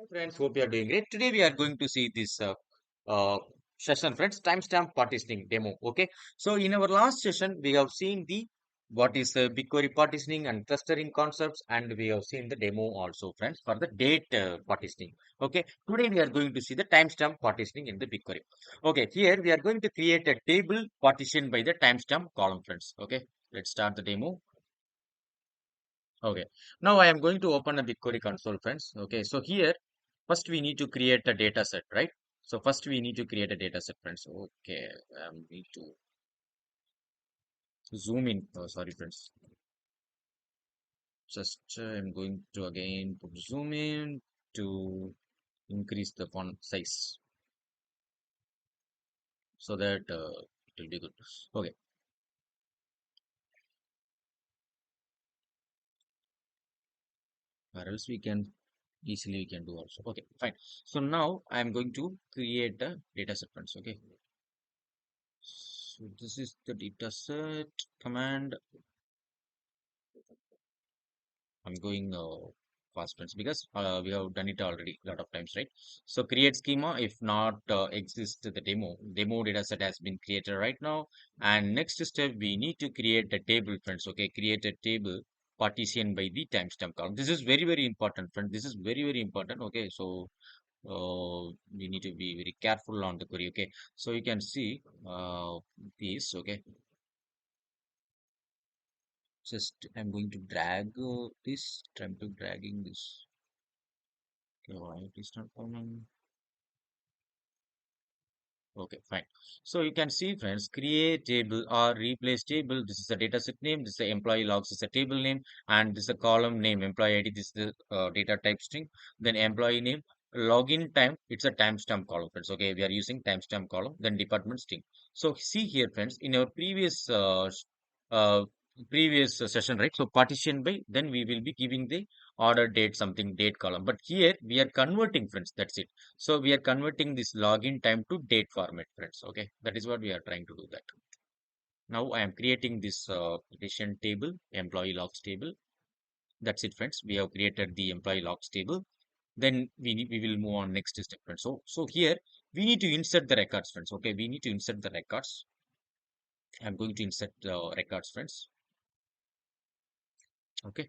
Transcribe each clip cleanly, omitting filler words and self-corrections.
Hi friends, hope you are doing great. Today we are going to see this uh, session, friends, timestamp partitioning demo. Okay, so in our last session we have seen the what is BigQuery partitioning and clustering concepts, and we have seen the demo also, friends, for the date partitioning. Okay, today we are going to see the timestamp partitioning in the BigQuery. Okay, here we are going to create a table partitioned by the timestamp column, friends. Okay, let's start the demo. Okay, now I am going to open a BigQuery console, friends. Okay, so here first we need to create a data set, right? So first we need to create a data set, friends. Okay, need to zoom in. Oh, sorry, friends. Just I'm going to again put zoom in to increase the font size so that it will be good. Okay, or else we can easily we can do also. Okay, fine. So now I'm going to create a data set, friends. Okay, so this is the data set command. I'm going fast, friends, because we have done it already a lot of times, right? So create schema. If not exist the demo data set has been created right now. And next step, we need to create a table, friends. Okay, create a table partition by the timestamp column. This is very, very important, friend. This is very, very important. Okay, so we need to be very careful on the query. Okay, so you can see this. Okay, just I'm going to drag this. Trying to dragging this. Okay, why it is not coming? Okay, fine. So you can see, friends, create table or replace table. This is a data set name. This is the employee logs. This is a table name, and this is a column name. Employee ID. This is the data type string. Then employee name. Login time. It's a timestamp column, friends. Okay, we are using timestamp column. Then department string. So see here, friends, in our uh, previous session, right? So partition by. Then we will be giving the order date something date column. But here we are converting, friends. That's it. So we are converting this login time to date format, friends. Okay, that is what we are trying to do that. Now I am creating this partition table, employee logs table. That's it, friends. We have created the employee logs table. Then we will move on next step, friends. So here we need to insert the records, friends. Okay, we need to insert the records. I'm going to insert the records, friends. Okay.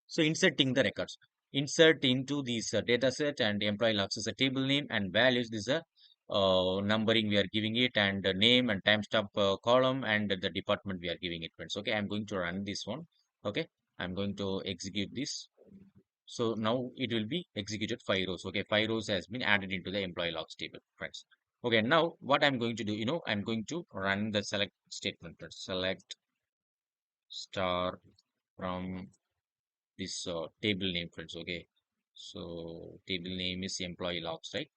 So inserting the records, insert into this data set, and employee logs is a table name, and values this is a numbering we are giving it, and name and timestamp column, and the department we are giving it, friends. Okay, I'm going to run this one. Okay, I'm going to execute this. So now it will be executed 5 rows. Okay, 5 rows has been added into the employee logs table, friends. Okay, now what I'm going to do, I'm going to run the select statement, friends. Select star from this table name, friends. Okay, so table name is employee logs, right?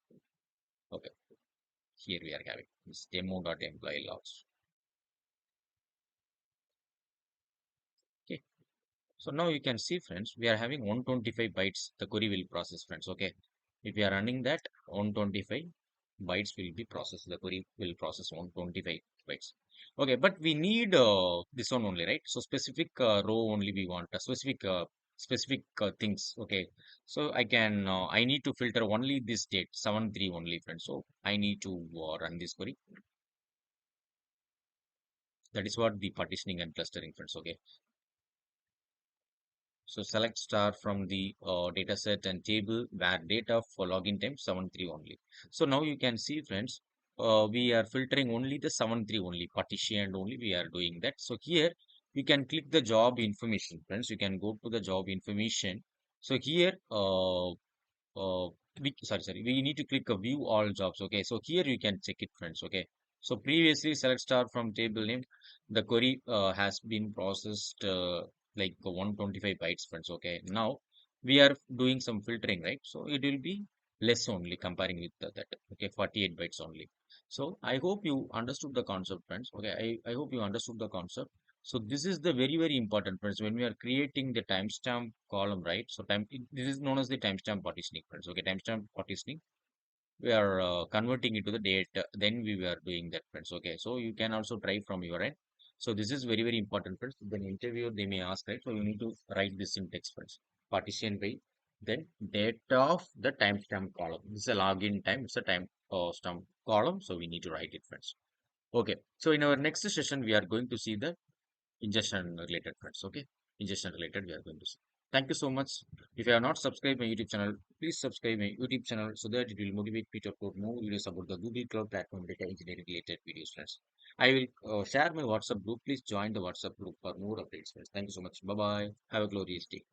Okay, here we are having this demo.employee logs. Okay, so now you can see, friends, we are having 125 bytes the query will process, friends. Okay, if we are running that, 125 bytes will be processed. The query will process 125 bytes. Okay, but we need this one only, right? So specific row only we want a specific things. Okay, so I need to filter only this date 7/3 only, friends. So I need to run this query. That is what the partitioning and clustering, friends. Okay, so select star from the data set and table where data for login time 7/3 only. So now you can see, friends, we are filtering only the 7/3 only, partition only we are doing that. So here you can click the job information, friends. You can go to the job information. So here, we need to click a view all jobs. Okay, so here you can check it, friends. Okay, so previously select star from table name, the query has been processed like 125 bytes, friends. Okay, now we are doing some filtering, right? So it will be less only comparing with that. Okay, 48 bytes only. So I hope you understood the concept, friends. Okay, I hope you understood the concept. So this is the very, very important, friends, when we are creating the timestamp column, right? So this is known as the timestamp partitioning, friends. Okay, timestamp partitioning. We are converting it to the date. Then we were doing that, friends. Okay, so you can also try from your end. So this is very, very important, friends. Then interviewer they may ask, right? So you need to write this in text, friends. Partition by. then date of the timestamp column. This is a login time. It's a time stamp column. So we need to write it friends. Okay. So in our next session, we are going to see the ingestion related friends. Okay. Ingestion related, we are going to see. Thank you so much. If you have not subscribed my YouTube channel, please subscribe my YouTube channel so that it will motivate me to upload more videos about the Google Cloud Platform data engineering related videos, friends. I will share my WhatsApp group. Please join the WhatsApp group for more updates, friends. Thank you so much. Bye bye. Have a glorious day.